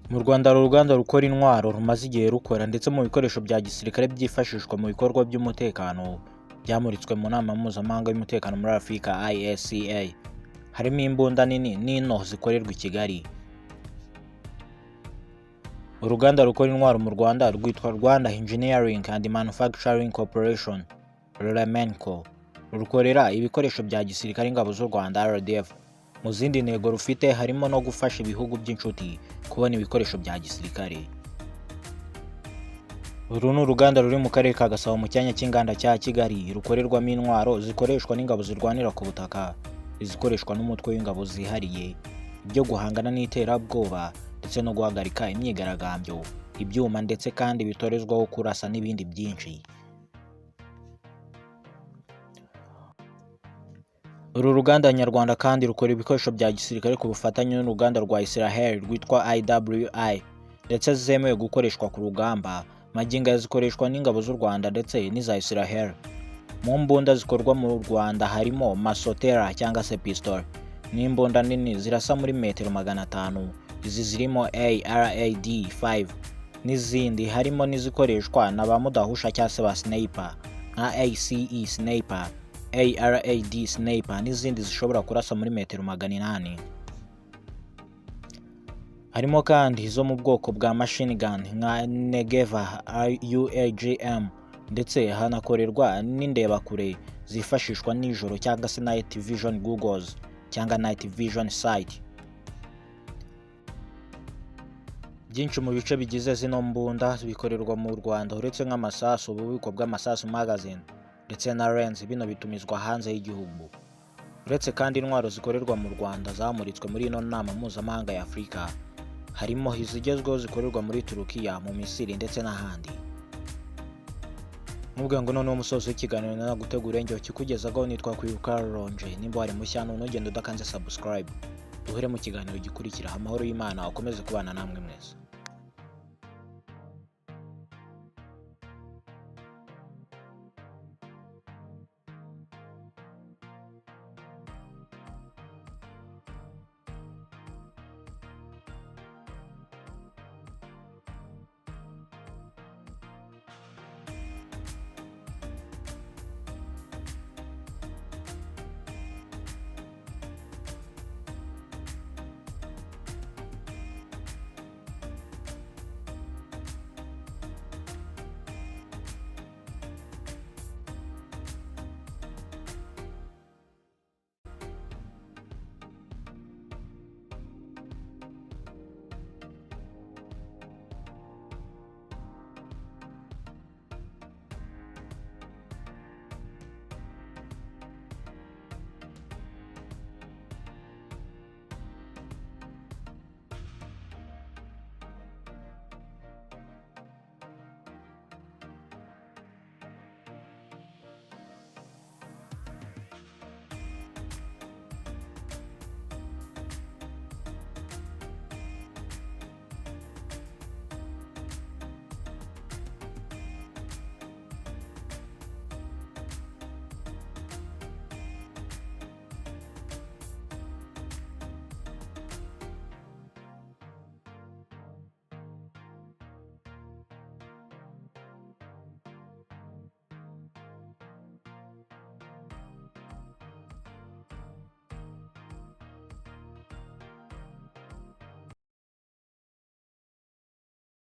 Mu Rwanda hari uruganda rukora intwaro rumaze igihe rukora ndetse mu bikoresho bya gisirikare byifashishwa mu bikorwa by'umutekano byamuritswe mu nama mpuzamahanga y'umutekano muri Afurika ISCA. Harimo imbunda nini n'into zikorerwa i Kigali. Uruganda rukora intwaro mu Rwanda rwitwa Rwanda Engineering and Manufacturing Corporation (REMENCO). Rukorera ibikoresho bya gisirikare ingabo z'u Rwanda RDF. Mu zindi ntego rufite harimo no gufasha ibihugu by'inshuti kubona ibikoresho bya gisirikare. Uru ni uruganda ruri mu karere ka Gasabo mu cyanya cy'inganda cya Kigali, rukorerwamo intwaro zikoreshwa n'ingabo zirwanira ku butaka, izikoreshwa n'umutwe w'ingabo zihariye, ibyo guhangana n'iterabwoba ndetse no guhagarika imyigaragambyo, ibyuma ndetse kandi bitorezwaho kurasa n'ibindi byinshi. Uru ruganda nyarwanda kandi rukora ibikoresho bya gisirikare ku bufatanye n'uruganda rwa Israel rwitwa IWI ndetse zemewe gukoreshwa ku rugamba. Magingo zikoreshwa n'ingabo z'u Rwanda ndetse n'iza Israel. Mu mbunda zikorwa mu Rwanda harimo masotera cyangwa se pistol n'imbunda nini zirasa muri metero 500. Izi zirimo ARAD 5 n'izindi harimo n'izikoreshwa na ba mudahusha cyangwa se ba sniper nka ACE sniper, ARAD sniper n'izindi zishobora kurasa muri metero 800. Harimo kandi izo mu bwoko bwa machine gun nka Negeva UAGM ndetse hanakorerwa n'indebakure zifashishwa nijoro cyangwa se night vision goggles cyangwa night vision sight. Byinshi mu bice bigize zino mbunda bikorerwa mu Rwanda uretse nk'amasasu, ububiko bw'amasasu magazine ndetse na lens, bino bitumizwa hanze y'igihugu. Uretse kandi intwaro zikorerwa mu Rwanda zamuritswe muri ino nama mpuzamahanga ya Afurika, harimo izigezweho zikorerwa muri Turukiya, mu Misiri ndetse n'ahandi. Nubwo ngo noneho umusozi w'ikiganiro nagutegura njye kikugezaho nitwa Uruganda Rukora. Nimba wari mushya ntugende udakanze subscribe. Duhere mu kiganiro gikurikira. Amahoro y'Imana akomeze kubana namwe mwese.